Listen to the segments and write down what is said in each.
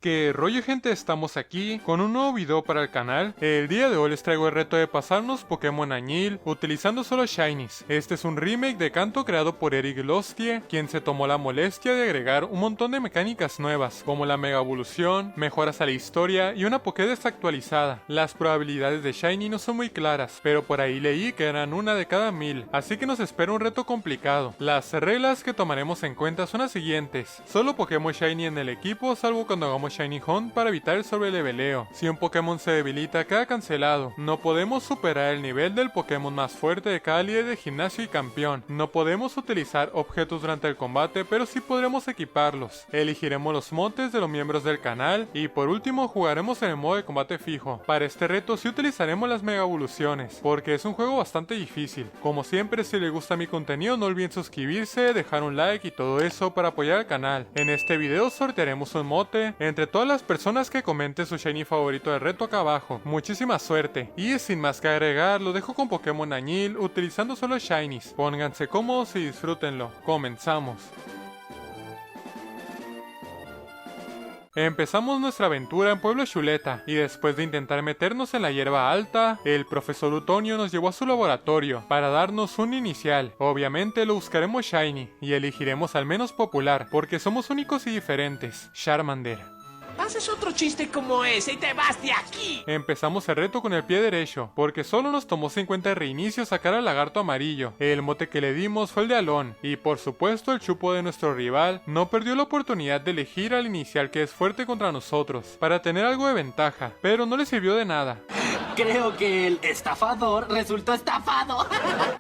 ¿Qué rollo, gente? Estamos aquí con un nuevo video para el canal. El día de hoy les traigo el reto de pasarnos Pokémon Añil utilizando solo Shinies. Este es un remake de Kanto creado por Eric Lostie, quien se tomó la molestia de agregar un montón de mecánicas nuevas, como la Mega Evolución, mejoras a la historia y una Pokédex actualizada. Las probabilidades de Shiny no son muy claras, pero por ahí leí que eran una de cada 1000, así que nos espera un reto complicado. Las reglas que tomaremos en cuenta son las siguientes: solo Pokémon Shiny en el equipo, salvo cuando hagamos Shiny Hunt para evitar el sobreleveleo. Si un Pokémon se debilita, queda cancelado. No podemos superar el nivel del Pokémon más fuerte de cada líder de gimnasio y campeón. No podemos utilizar objetos durante el combate, pero sí podremos equiparlos. Elegiremos los motes de los miembros del canal y por último jugaremos en el modo de combate fijo. Para este reto sí utilizaremos las Mega Evoluciones, porque es un juego bastante difícil. Como siempre, si les gusta mi contenido no olviden suscribirse, dejar un like y todo eso para apoyar al canal. En este video sortearemos un mote entre todas las personas que comenten su Shiny favorito del reto acá abajo. Muchísima suerte. Y sin más que agregar, lo dejo con Pokémon Añil utilizando solo Shinies. Pónganse cómodos y disfrútenlo. Comenzamos. Empezamos nuestra aventura en Pueblo Chuleta, y después de intentar meternos en la hierba alta, el profesor Utonio nos llevó a su laboratorio para darnos un inicial. Obviamente lo buscaremos Shiny, y elegiremos al menos popular, porque somos únicos y diferentes: Charmander. Haces otro chiste como ese y te vas de aquí. Empezamos el reto con el pie derecho, porque solo nos tomó 50 reinicios sacar al lagarto amarillo. El mote que le dimos fue el de Alon, y por supuesto el chupo de nuestro rival no perdió la oportunidad de elegir al inicial que es fuerte contra nosotros, para tener algo de ventaja, pero no le sirvió de nada. Creo que el estafador resultó estafado.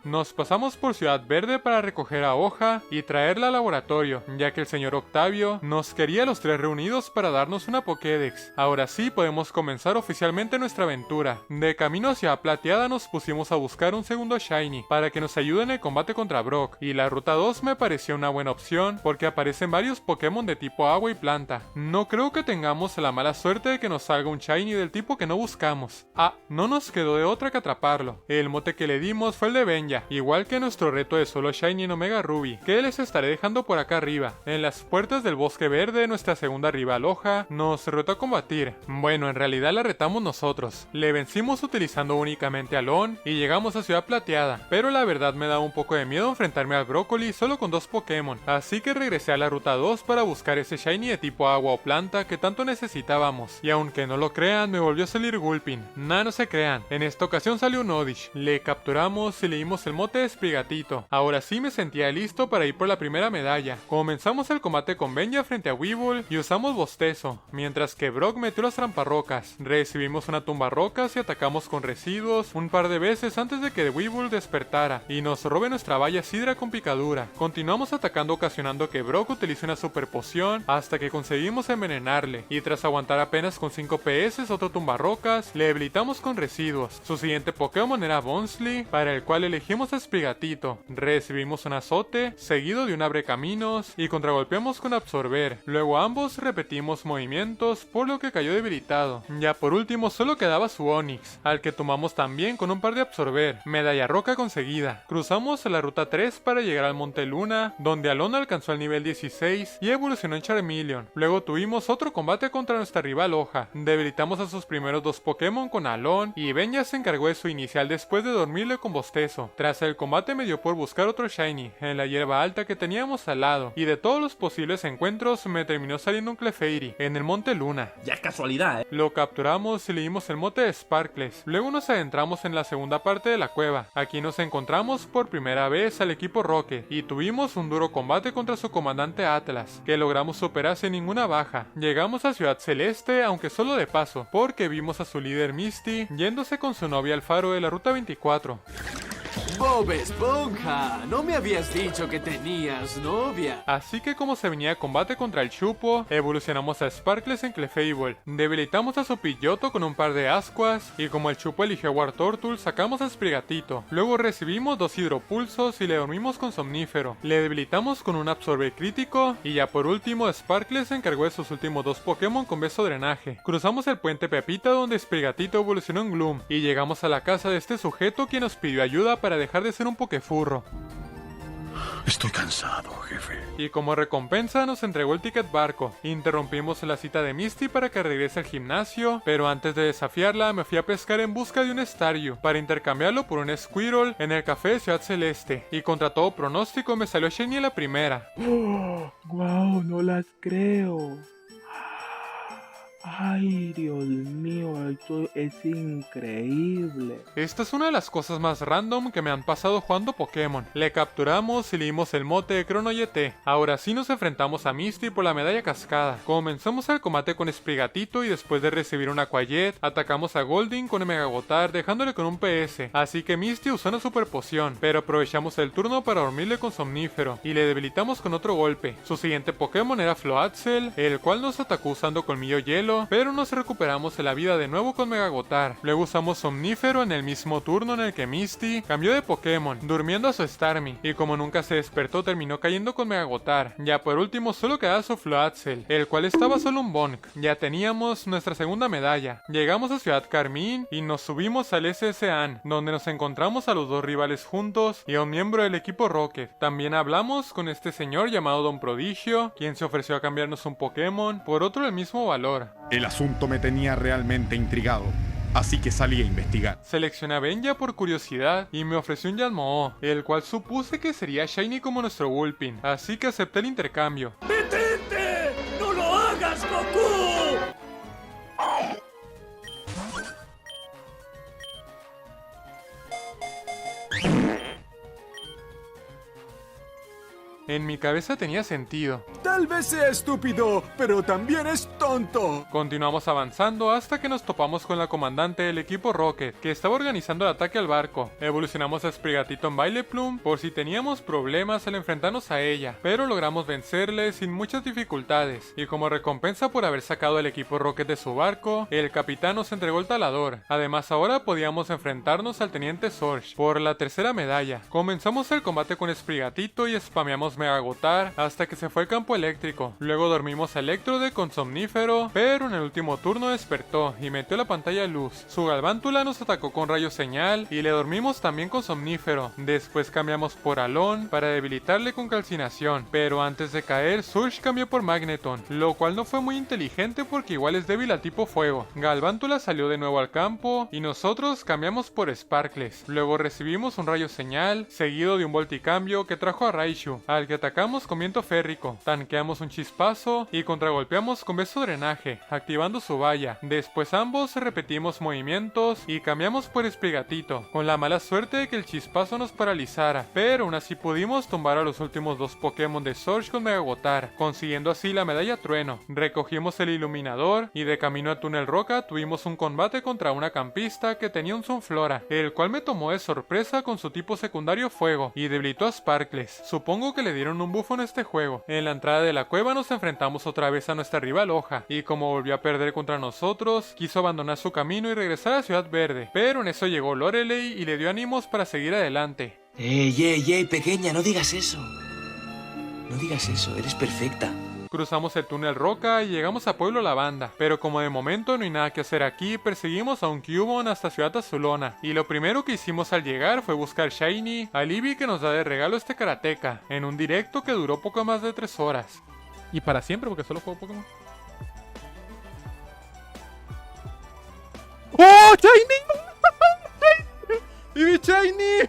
Nos pasamos por Ciudad Verde para recoger a Hoja y traerla al laboratorio, ya que el señor Octavio nos quería a los tres reunidos para darnos una Pokédex. Ahora sí podemos comenzar oficialmente nuestra aventura. De camino hacia Plateada nos pusimos a buscar un segundo Shiny para que nos ayude en el combate contra Brock, y la ruta 2 me pareció una buena opción porque aparecen varios Pokémon de tipo agua y planta. No creo que tengamos la mala suerte de que nos salga un Shiny del tipo que no buscamos. No nos quedó de otra que atraparlo. El mote que le dimos fue el de Benja, igual que nuestro reto de solo Shiny en Omega Ruby, que les estaré dejando por acá arriba. En las puertas del Bosque Verde, nuestra segunda rival Hoja nos retó a combatir. Bueno, en realidad la retamos nosotros. Le vencimos utilizando únicamente a Alon y llegamos a Ciudad Plateada, pero la verdad me daba un poco de miedo enfrentarme al Brócoli solo con dos Pokémon, así que regresé a la ruta 2 para buscar ese Shiny de tipo agua o planta que tanto necesitábamos. Y aunque no lo crean, me volvió a salir Gulpin. No se crean, en esta ocasión salió un Oddish. Le capturamos y le dimos el mote de Sprigatito. Ahora sí me sentía listo para ir por la primera medalla. Comenzamos el combate con Benja frente a Weevil y usamos Bostezo, mientras que Brock metió las tramparrocas. Recibimos una tumbarrocas y atacamos con residuos un par de veces antes de que Weevil despertara y nos robe nuestra valla Sidra con picadura. Continuamos atacando ocasionando que Brock utilice una super poción hasta que conseguimos envenenarle, y tras aguantar apenas con 5 PS otro tumbarrocas, le debilitamos con residuos. Su siguiente Pokémon era Bonsly, para el cual elegimos a Sprigatito. Recibimos un azote, seguido de un abrecaminos, y contragolpeamos con Absorber. Luego ambos repetimos movimientos, por lo que cayó debilitado. Ya por último solo quedaba su Onix, al que tomamos también con un par de Absorber. Medalla roca conseguida. Cruzamos la ruta 3 para llegar al Monte Luna, donde Alon alcanzó el nivel 16 y evolucionó en Charmeleon. Luego tuvimos otro combate contra nuestra rival Hoja. Debilitamos a sus primeros dos Pokémon con Alon, y Benja se encargó de su inicial después de dormirle con Bostezo. Tras el combate me dio por buscar otro Shiny en la hierba alta que teníamos al lado, y de todos los posibles encuentros me terminó saliendo un Clefairy en el Monte Luna. Ya es casualidad, Lo capturamos y le dimos el mote de Sparkles. Luego nos adentramos en la segunda parte de la cueva. Aquí nos encontramos por primera vez al equipo Rocket, y tuvimos un duro combate contra su comandante Atlas, que logramos superar sin ninguna baja. Llegamos a Ciudad Celeste, aunque solo de paso, porque vimos a su líder Misty yéndose con su novia al faro de la ruta 24. Bob Esponja, no me habías dicho que tenías novia. Así que como se venía combate contra el Chupo, evolucionamos a Sparkles en Clefable. Debilitamos a su Pidgeotto con un par de ascuas, y como el Chupo eligió a Wartortle, sacamos a Sprigatito. Luego recibimos dos hidropulsos y le dormimos con Somnífero. Le debilitamos con un Absorbe crítico, y ya por último Sparkles se encargó de sus últimos dos Pokémon con Beso Drenaje. Cruzamos el puente Pepita donde Sprigatito evolucionó en Gloom, y llegamos a la casa de este sujeto quien nos pidió ayuda para dejar de ser un Pokefurro. Estoy cansado, jefe. Y como recompensa nos entregó el ticket barco. Interrumpimos la cita de Misty para que regrese al gimnasio, pero antes de desafiarla me fui a pescar en busca de un Staryu para intercambiarlo por un Squirtle en el café de Ciudad Celeste. Y contra todo pronóstico me salió Shiny a la primera. ¡Wow! No las creo. Ay, Dios mío, esto es increíble. Esta es una de las cosas más random que me han pasado jugando Pokémon. Le capturamos y le dimos el mote de Crono YT. Ahora sí nos enfrentamos a Misty por la medalla cascada. Comenzamos el combate con Sprigatito y después de recibir una Quiet, atacamos a Golding con el Megagotar dejándole con un PS. Así que Misty usó una super poción, pero aprovechamos el turno para dormirle con Somnífero y le debilitamos con otro golpe. Su siguiente Pokémon era Floatzel, el cual nos atacó usando Colmillo Hielo, pero nos recuperamos de la vida de nuevo con Megagotar. Luego usamos Somnífero en el mismo turno en el que Misty cambió de Pokémon, durmiendo a su Starmie, y como nunca se despertó terminó cayendo con Megagotar. Ya por último solo quedaba su Floatzel, el cual estaba solo un Bonk. Ya teníamos nuestra segunda medalla. Llegamos a Ciudad Carmín y nos subimos al SSAN, donde nos encontramos a los dos rivales juntos y a un miembro del equipo Rocket. También hablamos con este señor llamado Don Prodigio, quien se ofreció a cambiarnos un Pokémon por otro del mismo valor. El asunto me tenía realmente intrigado, así que salí a investigar. Seleccioné a Benja por curiosidad y me ofreció un Yanmoo, el cual supuse que sería shiny como nuestro Wulpin, así que acepté el intercambio. ¡Detente! ¡No lo hagas, Goku! En mi cabeza tenía sentido. Tal vez sea estúpido, pero también es tonto. Continuamos avanzando hasta que nos topamos con la comandante del equipo Rocket, que estaba organizando el ataque al barco. Evolucionamos a Sprigatito en Vileplume por si teníamos problemas al enfrentarnos a ella, pero logramos vencerle sin muchas dificultades. Y como recompensa por haber sacado al equipo Rocket de su barco, el capitán nos entregó el talador. Además ahora podíamos enfrentarnos al teniente Sorge por la tercera medalla. Comenzamos el combate con Sprigatito y spameamos Megagotar hasta que se fue el campo eléctrico. Luego dormimos a Electrode con Somnífero, pero en el último turno despertó y metió la pantalla a luz. Su Galvántula nos atacó con Rayo Señal y le dormimos también con Somnífero. Después cambiamos por Alon para debilitarle con Calcinación, pero antes de caer Surge cambió por Magneton, lo cual no fue muy inteligente porque igual es débil al tipo fuego. Galvántula salió de nuevo al campo y nosotros cambiamos por Sparkles. Luego recibimos un Rayo Señal seguido de un Volticambio que trajo a Raichu, al que atacamos con Viento Férrico, tanqueamos un Chispazo y contragolpeamos con Beso Drenaje, activando su valla. Después ambos repetimos movimientos y cambiamos por Sprigatito, con la mala suerte de que el Chispazo nos paralizara, pero aún así pudimos tumbar a los últimos dos Pokémon de Surge con Megagotar, consiguiendo así la medalla Trueno. Recogimos el Iluminador y de camino a Túnel Roca tuvimos un combate contra una campista que tenía un Sunflora, el cual me tomó de sorpresa con su tipo secundario Fuego y debilitó a Sparkles. Supongo que le dieron un buffo en este juego. En la entrada de la cueva nos enfrentamos otra vez a nuestra rival Hoja, y como volvió a perder contra nosotros, quiso abandonar su camino y regresar a Ciudad Verde, pero en eso llegó Lorelei y le dio ánimos para seguir adelante. Ey, pequeña, no digas eso. No digas eso, eres perfecta. Cruzamos el túnel Roca y llegamos a Pueblo Lavanda, pero como de momento no hay nada que hacer aquí, perseguimos a un Cubone hasta Ciudad Azulona, y lo primero que hicimos al llegar fue buscar Shiny a Libby, que nos da de regalo este karateka, en un directo que duró poco más de 3 horas. Y para siempre, porque solo juego Pokémon. ¡Oh, Shiny! ¡Y mi Shiny!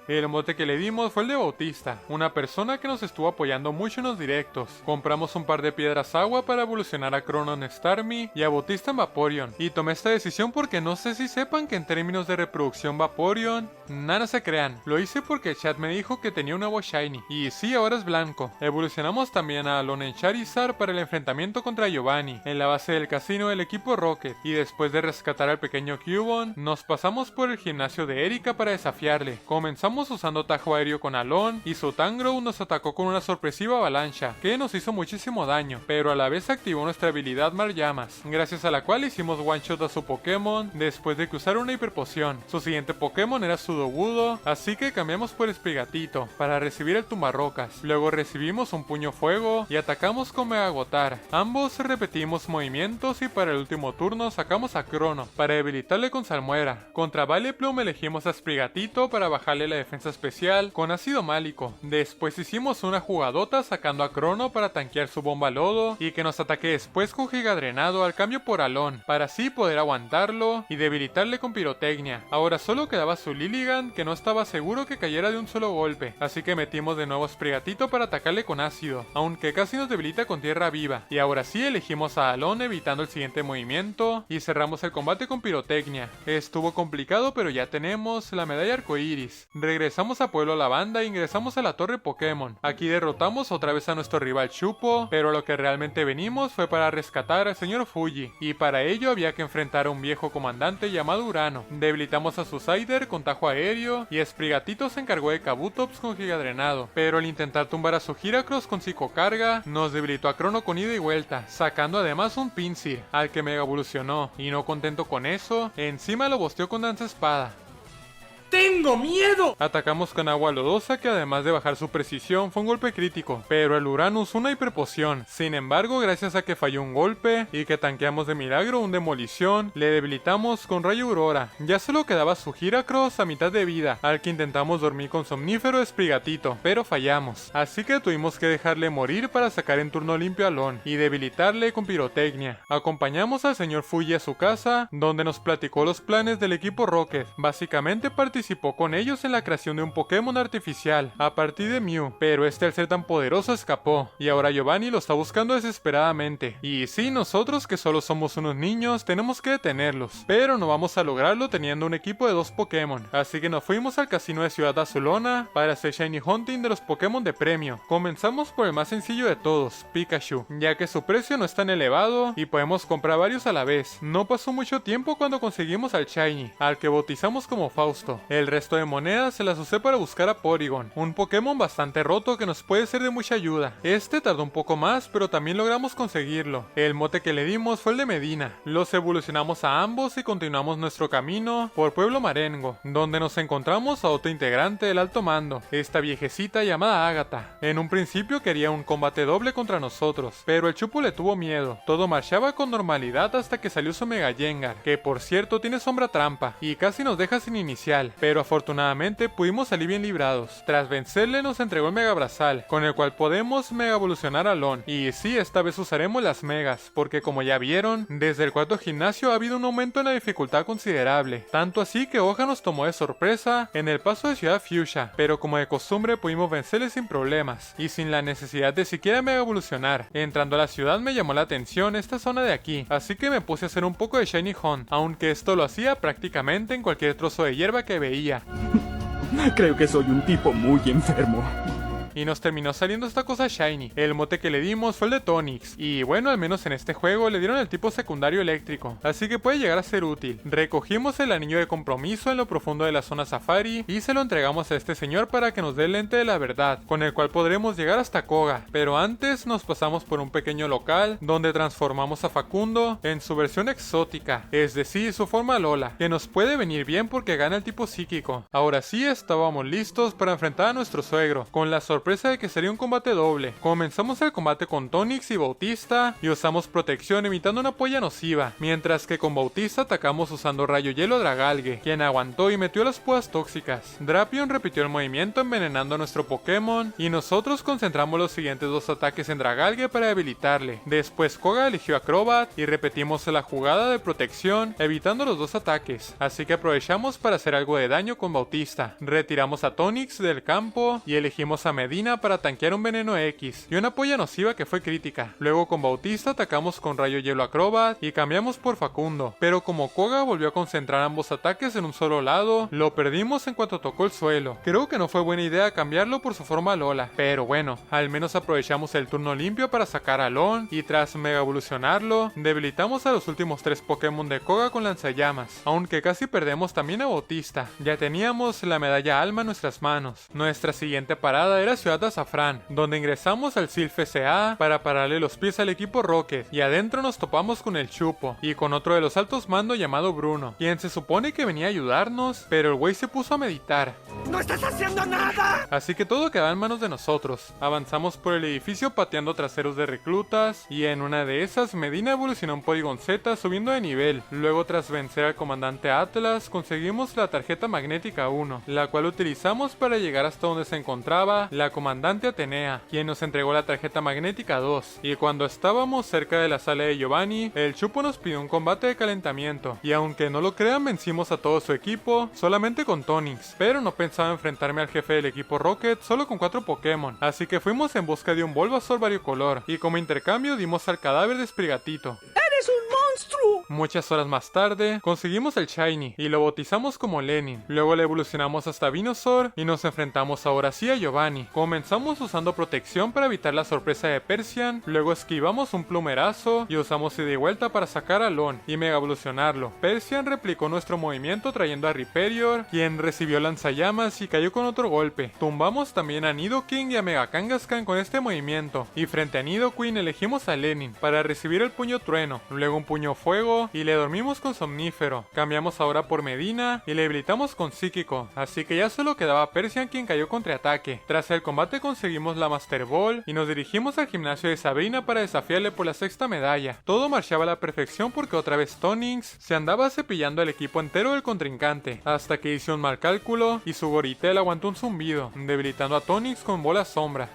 El mote que le dimos fue el de Bautista, una persona que nos estuvo apoyando mucho en los directos. Compramos un par de piedras agua para evolucionar a Crono en Starmie y a Bautista en Vaporeon. Y tomé esta decisión porque no sé si sepan que en términos de reproducción Vaporeon, nada se crean. Lo hice porque el chat me dijo que tenía un nuevo Shiny. Y sí, ahora es blanco. Evolucionamos también a Alon en Charizard para el enfrentamiento contra Giovanni, en la base del casino del equipo Rocket. Y después de rescatar al pequeño Cubone, nos pasamos por el gimnasio de Erika para desafiarle. Comenzamos usando tajo aéreo con Alon y su Tangrowth nos atacó con una sorpresiva avalancha que nos hizo muchísimo daño, pero a la vez activó nuestra habilidad Mar Llamas, gracias a la cual hicimos one shot a su Pokémon después de que usara una hiperpoción. Su siguiente Pokémon era Sudowoodo, así que cambiamos por Sprigatito para recibir el tumbarrocas. Luego recibimos un puño fuego y atacamos con Megagotar. Ambos repetimos movimientos y para el último turno sacamos a Crono para debilitarle con Salmuera. Contra Vileplume elegimos a Sprigatito para bajarle la defensa defensa especial con ácido málico. Después hicimos una jugadota sacando a Crono para tanquear su bomba lodo y que nos ataque después con Giga Drenado al cambio por Alon, para así poder aguantarlo y debilitarle con pirotecnia. Ahora solo quedaba su Lilligant, que no estaba seguro que cayera de un solo golpe, así que metimos de nuevo a Sprigatito para atacarle con ácido, aunque casi nos debilita con tierra viva. Y ahora sí elegimos a Alon evitando el siguiente movimiento y cerramos el combate con pirotecnia. Estuvo complicado, pero ya tenemos la medalla arcoiris. Regresamos a Pueblo Lavanda e ingresamos a la torre Pokémon. Aquí derrotamos otra vez a nuestro rival Chupo, pero lo que realmente venimos fue para rescatar al señor Fuji, y para ello había que enfrentar a un viejo comandante llamado Urano. Debilitamos a Suicider con tajo aéreo y Sprigatito se encargó de Kabutops con Giga Drenado, pero al intentar tumbar a su Heracross con psicocarga nos debilitó a Crono con ida y vuelta, sacando además un Pinsir, al que mega evolucionó, y no contento con eso, encima lo bosteó con Danza Espada. ¡Tengo miedo! Atacamos con agua lodosa, que además de bajar su precisión fue un golpe crítico, pero el Uranus una hiperpoción. Sin embargo, gracias a que falló un golpe y que tanqueamos de milagro un demolición, le debilitamos con rayo aurora. Ya solo quedaba su Heracross a mitad de vida, al que intentamos dormir con somnífero Sprigatito, pero fallamos, así que tuvimos que dejarle morir para sacar en turno limpio a Alon y debilitarle con pirotecnia. Acompañamos al señor Fuji a su casa, donde nos platicó los planes del equipo Rocket. Básicamente participó con ellos en la creación de un Pokémon artificial a partir de Mew, pero este al ser tan poderoso escapó, y ahora Giovanni lo está buscando desesperadamente. Y sí, nosotros que solo somos unos niños tenemos que detenerlos, pero no vamos a lograrlo teniendo un equipo de 2 Pokémon, así que nos fuimos al casino de Ciudad Azulona para hacer Shiny Hunting de los Pokémon de premio. Comenzamos por el más sencillo de todos, Pikachu, ya que su precio no es tan elevado y podemos comprar varios a la vez. No pasó mucho tiempo cuando conseguimos al Shiny, al que bautizamos como Fausto. El resto de monedas se las usé para buscar a Porygon, un Pokémon bastante roto que nos puede ser de mucha ayuda. Este tardó un poco más, pero también logramos conseguirlo. El mote que le dimos fue el de Medina. Los evolucionamos a ambos y continuamos nuestro camino por Pueblo Marengo, donde nos encontramos a otro integrante del alto mando, esta viejecita llamada Agatha. En un principio quería un combate doble contra nosotros, pero el Chupo le tuvo miedo. Todo marchaba con normalidad hasta que salió su Mega Gengar, que por cierto tiene sombra trampa, y casi nos deja sin inicial, pero afortunadamente pudimos salir bien librados. Tras vencerle nos entregó el Mega Brazal, con el cual podemos Mega evolucionar a Alon. Y sí, esta vez usaremos las Megas, porque como ya vieron, desde el cuarto gimnasio ha habido un aumento en la dificultad considerable, tanto así que Hoja nos tomó de sorpresa en el paso de Ciudad Fuchsia, pero como de costumbre pudimos vencerle sin problemas, y sin la necesidad de siquiera Mega evolucionar. Entrando a la ciudad me llamó la atención esta zona de aquí, así que me puse a hacer un poco de Shiny Hunt, aunque esto lo hacía prácticamente en cualquier trozo de hierba que veía. Creo que soy un tipo muy enfermo. Y nos terminó saliendo esta cosa shiny. El mote que le dimos fue el de Tonix, y bueno, al menos en este juego le dieron el tipo secundario eléctrico, así que puede llegar a ser útil. Recogimos el anillo de compromiso en lo profundo de la zona safari y se lo entregamos a este señor para que nos dé el lente de la verdad, con el cual podremos llegar hasta Koga. Pero antes nos pasamos por un pequeño local donde transformamos a Facundo en su versión exótica, es decir, su forma Lola, que nos puede venir bien porque gana el tipo psíquico. Ahora sí estábamos listos para enfrentar a nuestro suegro, con la sorpresa de que sería un combate doble. Comenzamos el combate con Tonix y Bautista y usamos protección evitando una polla nociva, mientras que con Bautista atacamos usando rayo hielo a Dragalge, quien aguantó y metió las púas tóxicas. Drapion repitió el movimiento envenenando a nuestro Pokémon y nosotros concentramos los siguientes 2 ataques en Dragalge para debilitarle. Después Koga eligió a Crobat y repetimos la jugada de protección evitando los 2 ataques, así que aprovechamos para hacer algo de daño con Bautista. Retiramos a Tonix del campo y elegimos a Medina para tanquear un veneno X y una polla nociva que fue crítica. Luego con Bautista atacamos con rayo hielo a Crobat y cambiamos por Facundo, pero como Koga volvió a concentrar ambos ataques en un solo lado, lo perdimos en cuanto tocó el suelo. Creo que no fue buena idea cambiarlo por su forma Lola, pero bueno, al menos aprovechamos el turno limpio para sacar a Alon y tras mega evolucionarlo, debilitamos a los últimos 3 Pokémon de Koga con lanzallamas, aunque casi perdemos también a Bautista. Ya teníamos la medalla alma en nuestras manos. Nuestra siguiente parada era Ciudad Azafrán, donde ingresamos al Silph SA para pararle los pies al equipo Rocket, y adentro nos topamos con el Chupo y con otro de los altos mandos llamado Bruno, quien se supone que venía a ayudarnos, pero el güey se puso a meditar. ¡No estás haciendo nada! Así que todo quedaba en manos de nosotros. Avanzamos por el edificio pateando traseros de reclutas, y en una de esas Medina evolucionó un Polygon Z subiendo de nivel. Luego, tras vencer al comandante Atlas, conseguimos la tarjeta magnética 1, la cual utilizamos para llegar hasta donde se encontraba la comandante Atenea, quien nos entregó la tarjeta magnética 2. Y cuando estábamos cerca de la sala de Giovanni, el Chupo nos pidió un combate de calentamiento, y aunque no lo crean, vencimos a todo su equipo solamente con Tonix, pero no pensaba enfrentarme al jefe del equipo Rocket solo con 4 Pokémon, así que fuimos en busca de un Bulbasaur variocolor, y como intercambio dimos al cadáver de Sprigatito. ¡Eres un monstruo! Muchas horas más tarde, conseguimos el Shiny y lo bautizamos como Lenin. Luego le evolucionamos hasta Venusaur y nos enfrentamos ahora sí a Giovanni. Comenzamos usando protección para evitar la sorpresa de Persian, luego esquivamos un plumerazo y usamos ida y vuelta para sacar a Lon y mega evolucionarlo. Persian replicó nuestro movimiento trayendo a Riperior, quien recibió lanzallamas y cayó con otro golpe. Tumbamos también a Nidoking y a Mega Kangaskhan con este movimiento, y frente a Nidoqueen elegimos a Lenin para recibir el puño trueno, luego un puño fuego y le dormimos con somnífero. Cambiamos ahora por Medina y le debilitamos con psíquico, así que ya solo quedaba Persian, quien cayó contraataque. Tras el combate conseguimos la Master Ball y nos dirigimos al gimnasio de Sabrina para desafiarle por la 6ª medalla. Todo marchaba a la perfección porque otra vez Tonix se andaba cepillando al equipo entero del contrincante, hasta que hizo un mal cálculo y su Goritel aguantó un zumbido, debilitando a Tonix con bola sombra.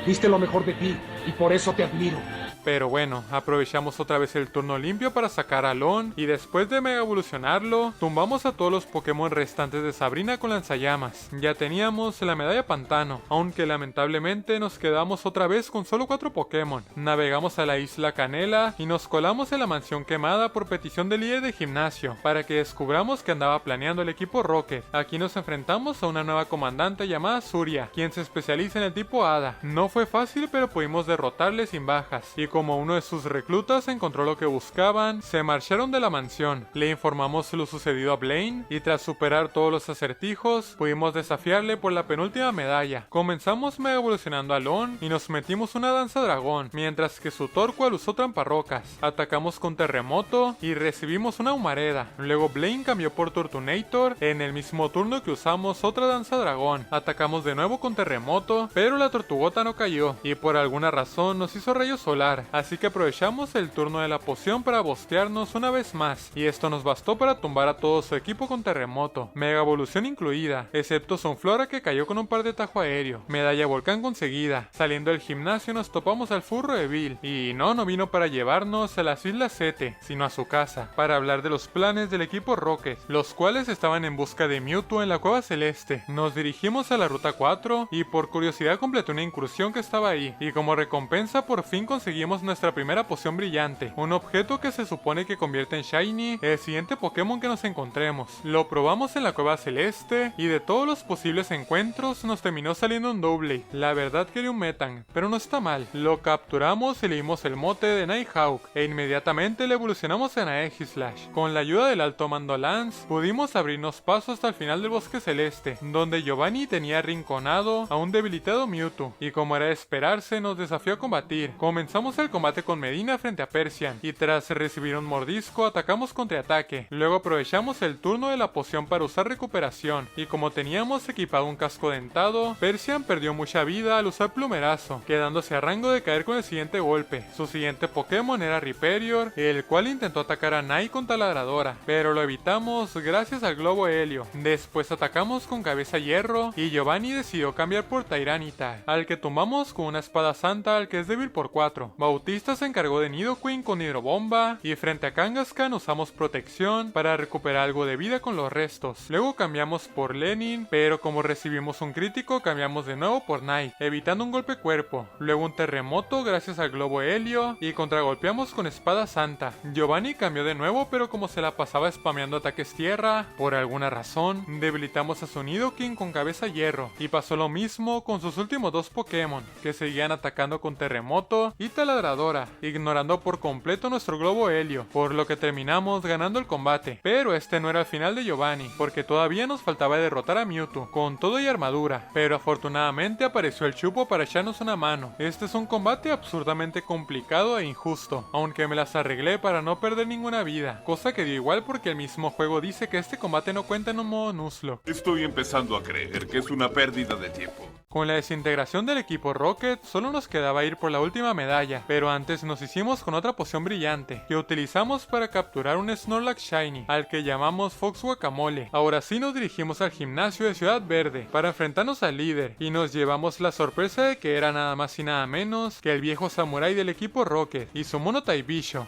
Diste lo mejor de ti y por eso te admiro. Pero bueno, aprovechamos otra vez el turno limpio para sacar a Lon, y después de mega evolucionarlo, tumbamos a todos los Pokémon restantes de Sabrina con lanzallamas. Ya teníamos la medalla Pantano, aunque lamentablemente nos quedamos otra vez con solo 4 Pokémon. Navegamos a la isla Canela y nos colamos en la mansión quemada por petición del líder de gimnasio, para que descubramos que andaba planeando el equipo Rocket. Aquí nos enfrentamos a una nueva comandante llamada Surya, quien se especializa en el tipo Hada. No fue fácil, pero pudimos derrotarle sin bajas, y como uno de sus reclutas encontró lo que buscaban, se marcharon de la mansión. Le informamos lo sucedido a Blaine, y tras superar todos los acertijos, pudimos desafiarle por la penúltima medalla. Comenzamos mega evolucionando a Lon y nos metimos una danza dragón, mientras que su Torqual usó tramparrocas. Atacamos con terremoto y recibimos una humareda. Luego Blaine cambió por Turtonator en el mismo turno que usamos otra danza dragón. Atacamos de nuevo con terremoto, pero la tortugota no cayó, y por alguna razón nos hizo rayo solar. Así que aprovechamos el turno de la poción para bostearnos una vez más, y esto nos bastó para tumbar a todo su equipo con terremoto, mega evolución incluida, excepto Sunflora, que cayó con un par de tajo aéreo. Medalla volcán conseguida. Saliendo del gimnasio nos topamos al furro de Bill, y no vino para llevarnos a las Islas Sete, sino a su casa, para hablar de los planes del equipo Rocket, los cuales estaban en busca de Mewtwo en la Cueva Celeste. Nos dirigimos a la Ruta 4 y por curiosidad completé una incursión que estaba ahí, y como recompensa por fin conseguimos nuestra primera poción brillante, un objeto que se supone que convierte en Shiny el siguiente Pokémon que nos encontremos. Lo probamos en la Cueva Celeste y de todos los posibles encuentros nos terminó saliendo un Doublade. La verdad quería un Metang, pero no está mal. Lo capturamos y le dimos el mote de Nighthawk e inmediatamente le evolucionamos en Aegislash. Con la ayuda del alto mando Lance pudimos abrirnos paso hasta el final del Bosque Celeste, donde Giovanni tenía arrinconado a un debilitado Mewtwo, y como era de esperarse nos desafió a combatir. Comenzamos el combate con Medina frente a Persian, y tras recibir un mordisco atacamos contraataque. Luego aprovechamos el turno de la poción para usar recuperación, y como teníamos equipado un casco dentado, Persian perdió mucha vida al usar plumerazo, quedándose a rango de caer con el siguiente golpe. Su siguiente Pokémon era Riperior, el cual intentó atacar a Nai con taladradora, pero lo evitamos gracias al globo helio. Después atacamos con cabeza hierro, y Giovanni decidió cambiar por Tyranitar, al que tumbamos con una espada santa al que es débil por 4. Bautista se encargó de Nidoqueen con hidrobomba, y frente a Kangaskhan usamos protección para recuperar algo de vida con los restos. Luego cambiamos por Lenin, pero como recibimos un crítico cambiamos de nuevo por Knight, evitando un golpe cuerpo. Luego un terremoto gracias al globo helio, y contragolpeamos con espada santa. Giovanni cambió de nuevo, pero como se la pasaba spameando ataques tierra, por alguna razón debilitamos a su Nidoking con cabeza hierro, y pasó lo mismo con sus últimos 2 Pokémon, que seguían atacando con terremoto y taladradora taladradora, ignorando por completo nuestro globo helio, por lo que terminamos ganando el combate. Pero este no era el final de Giovanni, porque todavía nos faltaba derrotar a Mewtwo, con todo y armadura, pero afortunadamente apareció el Chupo para echarnos una mano. Este es un combate absurdamente complicado e injusto, aunque me las arreglé para no perder ninguna vida, cosa que dio igual porque el mismo juego dice que este combate no cuenta en un modo Nuzlocke. Estoy empezando a creer que es una pérdida de tiempo. Con la desintegración del equipo Rocket, solo nos quedaba ir por la última medalla, pero antes nos hicimos con otra poción brillante, que utilizamos para capturar un Snorlax Shiny, al que llamamos Fox Guacamole. Ahora sí nos dirigimos al gimnasio de Ciudad Verde, para enfrentarnos al líder, y nos llevamos la sorpresa de que era nada más y nada menos que el viejo samurái del equipo Rocket, y su mono Taibisho.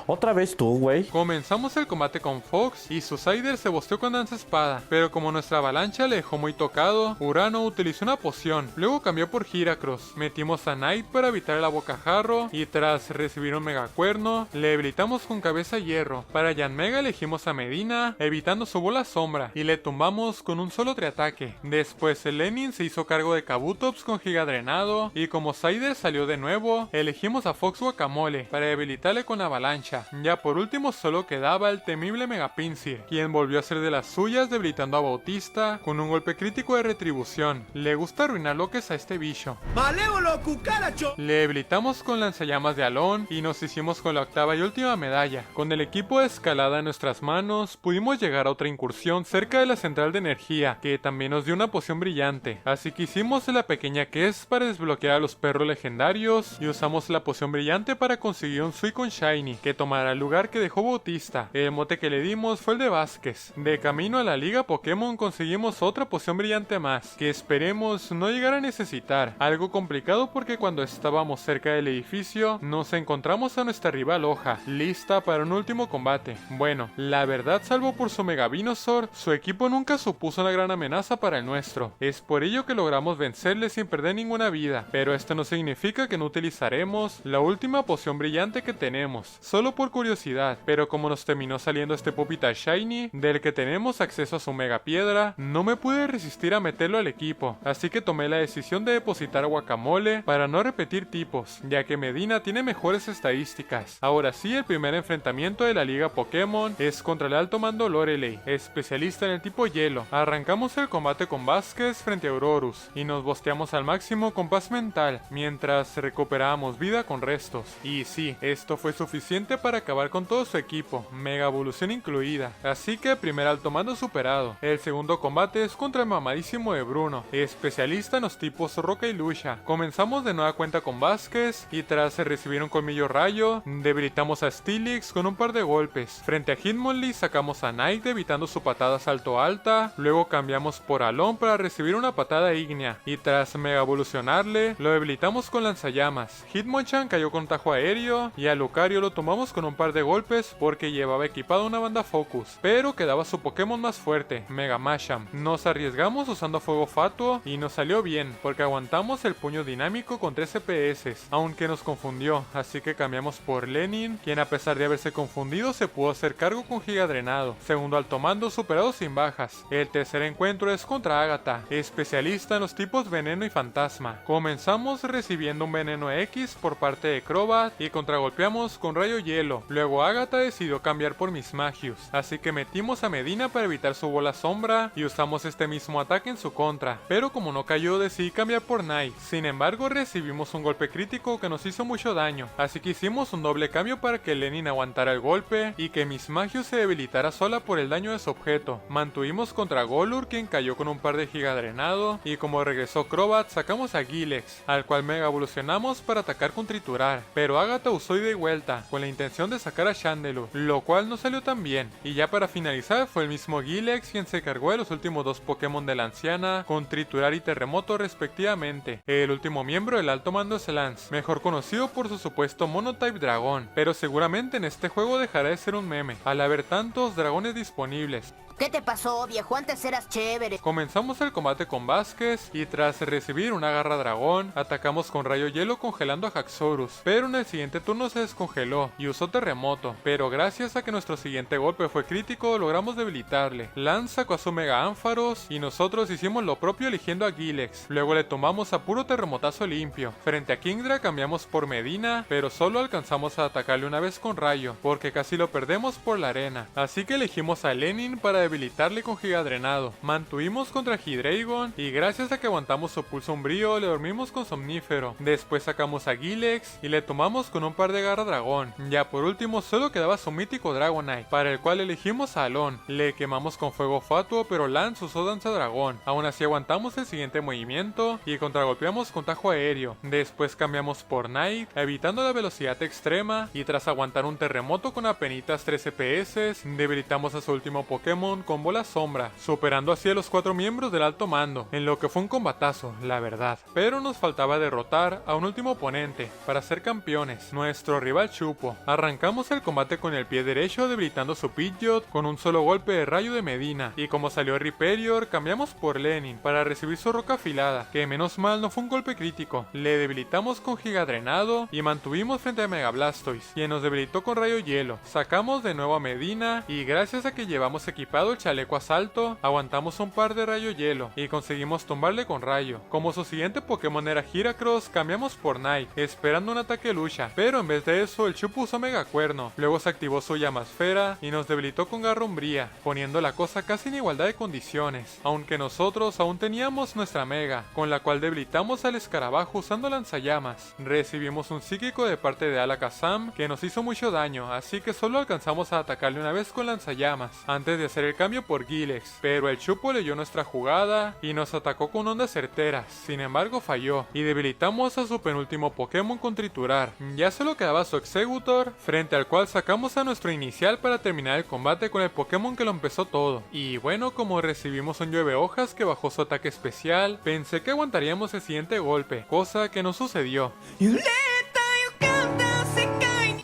Otra vez tú, güey. Comenzamos el combate con Fox y su Sider se bosteó con Danza Espada, pero como nuestra avalancha le dejó muy tocado, Urano utilizó una poción, luego cambió por Heracross, metimos a Knight para evitar el bocajarro y tras recibir un megacuerno, le debilitamos con cabeza hierro. Para Yanmega elegimos a Medina, evitando su bola sombra, y le tumbamos con un solo triataque. Después el Lenin se hizo cargo de Kabutops con Giga Drenado, y como Sider salió de nuevo, elegimos a Fox Guacamole para debilitarle con avalancha. Ya por último solo quedaba el temible Megapinsir, quien volvió a hacer de las suyas debilitando a Bautista con un golpe crítico de retribución. Le gusta arruinar lo que es a este bicho. ¡Malévolo, cucaracho! Le debilitamos con lanzallamas de Alon y nos hicimos con la octava y última medalla. Con el equipo de escalada en nuestras manos, pudimos llegar a otra incursión cerca de la central de energía, que también nos dio una poción brillante. Así que hicimos la pequeña Quest para desbloquear a los perros legendarios y usamos la poción brillante para conseguir un Suicune Shiny, que tomará el lugar que dejó Bautista. El mote que le dimos fue el de Vázquez. De camino a la liga Pokémon conseguimos otra poción brillante más, que esperemos no llegar a necesitar. Algo complicado porque cuando estábamos cerca del edificio, nos encontramos a nuestra rival Hoja, lista para un último combate. Bueno, la verdad, salvo por su Mega Venusaur, su equipo nunca supuso una gran amenaza para el nuestro. Es por ello que logramos vencerle sin perder ninguna vida, pero esto no significa que no utilizaremos la última poción brillante que tenemos. Solo por curiosidad, pero como nos terminó saliendo este Pupita Shiny, del que tenemos acceso a su Mega Piedra, no me pude resistir a meterlo al equipo, así que tomé la decisión de depositar a Guacamole para no repetir tipos, ya que Medina tiene mejores estadísticas. Ahora sí, el primer enfrentamiento de la liga Pokémon es contra el alto mando Lorelei, especialista en el tipo hielo. Arrancamos el combate con Vázquez frente a Aurorus, y nos bosteamos al máximo con paz mental, mientras recuperábamos vida con restos. Y sí, esto fue suficiente para acabar con todo su equipo, Mega Evolución incluida. Así que primer alto mando superado. El segundo combate es contra el mamadísimo de Bruno, especialista en los tipos Roca y Lucha. Comenzamos de nueva cuenta con Vázquez y tras recibir un colmillo rayo, debilitamos a Steelix con un par de golpes. Frente a Hitmonlee sacamos a Knight evitando su patada salto alta, luego cambiamos por Alon para recibir una patada ígnea y tras mega evolucionarle, lo debilitamos con lanzallamas. Hitmonchan cayó con tajo aéreo y a Lucario lo tomamos con un par de golpes porque llevaba equipado una banda Focus, pero quedaba su Pokémon más fuerte, Mega Masham. Nos arriesgamos usando Fuego Fatuo y nos salió bien porque aguantamos el puño dinámico con 3 CPS, aunque nos confundió, así que cambiamos por Lenin, quien a pesar de haberse confundido se pudo hacer cargo con Giga Drenado. Segundo alto mando superado sin bajas. El tercer encuentro es contra Agatha, especialista en los tipos Veneno y Fantasma. Comenzamos recibiendo un Veneno X por parte de Crobat y contragolpeamos con Rayo Hielo. Luego Agatha decidió cambiar por Mismagius, así que metimos a Medina para evitar su bola sombra y usamos este mismo ataque en su contra, pero como no cayó decidí cambiar por Knight. Sin embargo recibimos un golpe crítico que nos hizo mucho daño, así que hicimos un doble cambio para que Lenin aguantara el golpe y que Mismagius se debilitara sola por el daño de su objeto. Mantuvimos contra Golur, quien cayó con un par de Giga Drenado, y como regresó Crobat sacamos a Gilex, al cual mega evolucionamos para atacar con Triturar, pero Agatha usó ida y vuelta con la intención de sacar a Chandelure, lo cual no salió tan bien. Y ya para finalizar fue el mismo Gilex quien se cargó de los últimos dos Pokémon de la anciana con Triturar y Terremoto respectivamente. El último miembro del alto mando es Lance, mejor conocido por su supuesto Monotype dragón, pero seguramente en este juego dejará de ser un meme al haber tantos dragones disponibles. ¿Qué te pasó, viejo? Antes eras chévere. Comenzamos el combate con Vázquez y tras recibir una garra dragón, atacamos con rayo hielo congelando a Haxorus, pero en el siguiente turno se descongeló y usó terremoto, pero gracias a que nuestro siguiente golpe fue crítico logramos debilitarle. Lance sacó a su mega ánfaros y nosotros hicimos lo propio eligiendo a Gilex, luego le tomamos a puro terremotazo limpio. Frente a Kingdra cambiamos por Medina, pero solo alcanzamos a atacarle una vez con rayo, porque casi lo perdemos por la arena, así que elegimos a Lenin para debilitarle con Gigadrenado. Mantuvimos contra Hydreigon y gracias a que aguantamos su pulso umbrío le dormimos con Somnífero. Después sacamos a Gilex y le tomamos con un par de garra dragón. Ya por último solo quedaba su mítico Dragonite, para el cual elegimos a Alon. Le quemamos con fuego fatuo, pero Lance usó danza dragón. Aún así aguantamos el siguiente movimiento y contragolpeamos con tajo aéreo. Después cambiamos por Knight, evitando la velocidad extrema, y tras aguantar un terremoto con apenitas 3 CPS, debilitamos a su último Pokémon con bola sombra, superando así a los 4 miembros del alto mando, en lo que fue un combatazo, la verdad. Pero nos faltaba derrotar a un último oponente, para ser campeones, nuestro rival Chupo. Arrancamos el combate con el pie derecho debilitando su Pidgeot con un solo golpe de rayo de Medina, y como salió Riperior, cambiamos por Lenin para recibir su roca afilada, que menos mal no fue un golpe crítico. Le debilitamos con Gigadrenado y mantuvimos frente a Mega Blastoise, quien nos debilitó con rayo hielo. Sacamos de nuevo a Medina y gracias a que llevamos equipado el chaleco asalto, aguantamos un par de rayo hielo y conseguimos tumbarle con rayo. Como su siguiente Pokémon era Heracross, cambiamos por Knight, esperando un ataque lucha, pero en vez de eso el Chupo usó Mega Cuerno, luego se activó su Llamasfera y nos debilitó con garra umbría, poniendo la cosa casi en igualdad de condiciones, aunque nosotros aún teníamos nuestra Mega, con la cual debilitamos al escarabajo usando lanzallamas. Recibimos un psíquico de parte de Alakazam que nos hizo mucho daño, así que solo alcanzamos a atacarle una vez con lanzallamas, antes de hacer el cambio por Gilex, pero el Chupo leyó nuestra jugada y nos atacó con ondas certeras, sin embargo falló, y debilitamos a su penúltimo Pokémon con Triturar. Ya solo quedaba su Exeggutor, frente al cual sacamos a nuestro inicial para terminar el combate con el Pokémon que lo empezó todo. Y bueno, como recibimos un llueve hojas que bajó su ataque especial, pensé que aguantaríamos el siguiente golpe, cosa que no sucedió.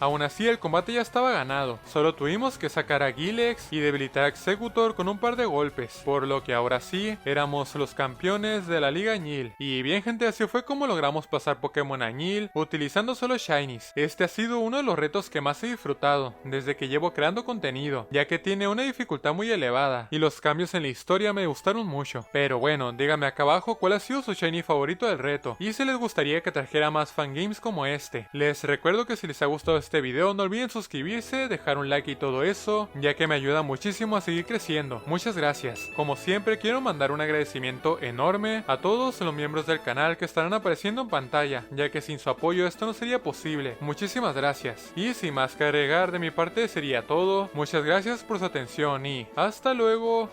Aún así el combate ya estaba ganado, solo tuvimos que sacar a Gilex y debilitar a Exeggutor con un par de golpes, por lo que ahora sí, éramos los campeones de la Liga Añil. Y bien gente, así fue como logramos pasar Pokémon Añil utilizando solo Shinies. Este ha sido uno de los retos que más he disfrutado desde que llevo creando contenido, ya que tiene una dificultad muy elevada y los cambios en la historia me gustaron mucho. Pero bueno, díganme acá abajo cuál ha sido su Shiny favorito del reto y si les gustaría que trajera más fangames como este. Les recuerdo que si les ha gustado este video no olviden suscribirse, dejar un like y todo eso, ya que me ayuda muchísimo a seguir creciendo. Muchas gracias. Como siempre quiero mandar un agradecimiento enorme a todos los miembros del canal que estarán apareciendo en pantalla, ya que sin su apoyo esto no sería posible. Muchísimas gracias. Y sin más que agregar de mi parte sería todo. Muchas gracias por su atención y hasta luego.